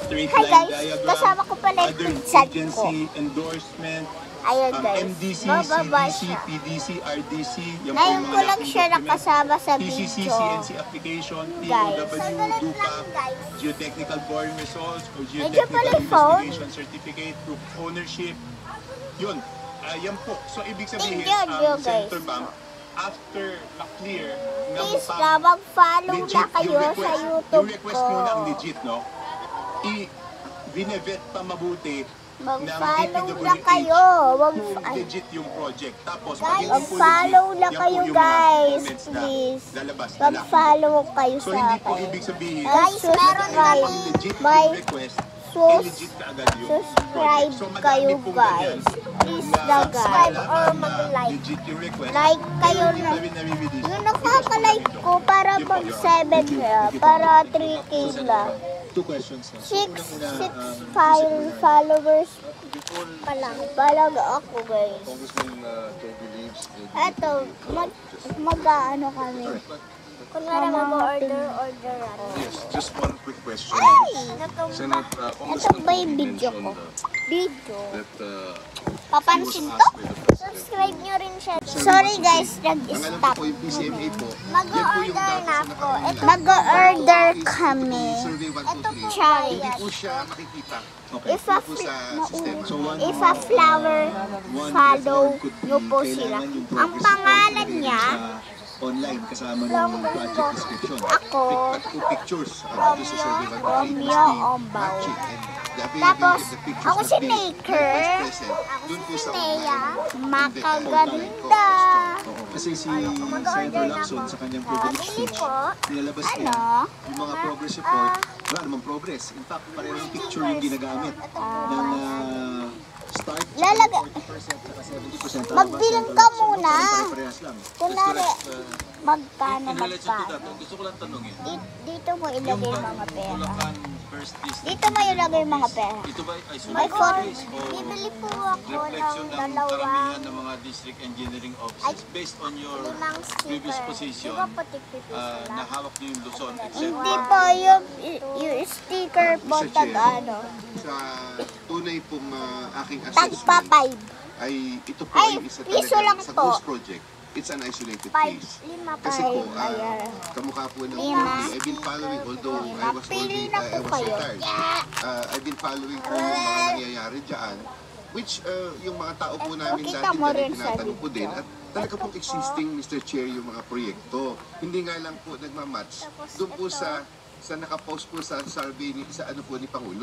straight Hi line guys, diagram, kasama ko pala yung other pinsan ko. agency endorsement, Ayun guys, MDC, bababa CDC, siya. PDC, RDC, yan po Ngayon yung ko mga lang siya document. nakasama sa PCC, video. CNC application, Guys. TOW, DUPAC, geotechnical boring results, or Medyo geotechnical pala yung phone. investigation certificate, proof of ownership. Yun, yan po. So, ibig sabihin, Tingnan nyo, guys. Senator Bam, after na-clear na Please mukhang na, mag-follow na legit kayo yung sa request, YouTube yung request ko. muna ang legit, no? I-vinevet pa mabuti Mag-follow na kayo. kung legit yung project. Tapos, Guys, pag hindi po mag-follow legit, na yan po kayo, yung mga guys. comments na Please. lalabas na lang. Mag-follow kayo So, sa hindi po akin. ibig sabihin, Guys, meron dahil kami legit may yung request, sus- legit ka agad yung subscribe project. So, madami kayo, pong guys. ganyan Please na na, guys. malalaman na mag-like. legit yung request. Like kayo pero na. hindi pa rin nare-release. Yung nakaka-like ko para Yun po, mag Your 7 Honor. para 3K lang. Two questions. 6 followers pa lang ako, guys. Congressman Toby believes Eto, mag-ano kami. Kunwari mag-order. yes, just one quick question. Senate Ito Congressman ba yung Toby video ko? mentioned Video. that Papansin to? Subscribe nyo rin siya. Sorry guys, ang alam ko nag-stop. po yung PCMA po, Mag-order na ako. Mag-order kami. Survey 123, Sorry. hindi po siya makikita. If a, po sa sistema. So, if a flower, follow nyo po sila. Ang pangalan niya, online kasama ng project description. Ako, At two pictures doon sa survey 123 Romeo Ombaw. Tapos, ako si Maker. Doon po sa Thea, makaganda. Kasi si Senator Lacson sa kanyang privilege Bili speech, po. nilabas Ano? niya yung mga progress report. Wala namang progress. In fact, parehong picture yung ginagamit ng start Lalaga. 40% saka 70%. Magbilang ka muna. Parehas lang. Kunwari, magkano magkano. Gusto ko lang tanongin. Dito mo ilagay yung mga pera. Bulacan First District. Dito mo ilagay yung mga pera. Ito ba ay May sulit for, bibili po ako reflection ng ng dalawa. karamihan ng mga district engineering offices based on your Limang previous sticker. position Di ba putik-pipis na lang? hawak niyo yung Luzon except Hindi for po, yung sticker po Mr. Chair. tag-ano. Sa tunay pong aking Tagpa assessment 5. ay ito po Ay, ay isa piso talaga lang sa po. ghost project. It's an isolated 5. case. 5. Kasi po, Ayan. kamukha po ng Lima. I've been following, although I was Pili already, na I po was kayo. retired. I've been following po yung mga nangyayari dyan, which yung mga tao po namin Kita dati mo na rin sa tinatanong po din, video. at talaga pong existing, Mr. Chair, yung mga proyekto. Hindi nga lang po nagmamatch doon po sa nakapost po sa survey ni, sa ano po ni Pangulo.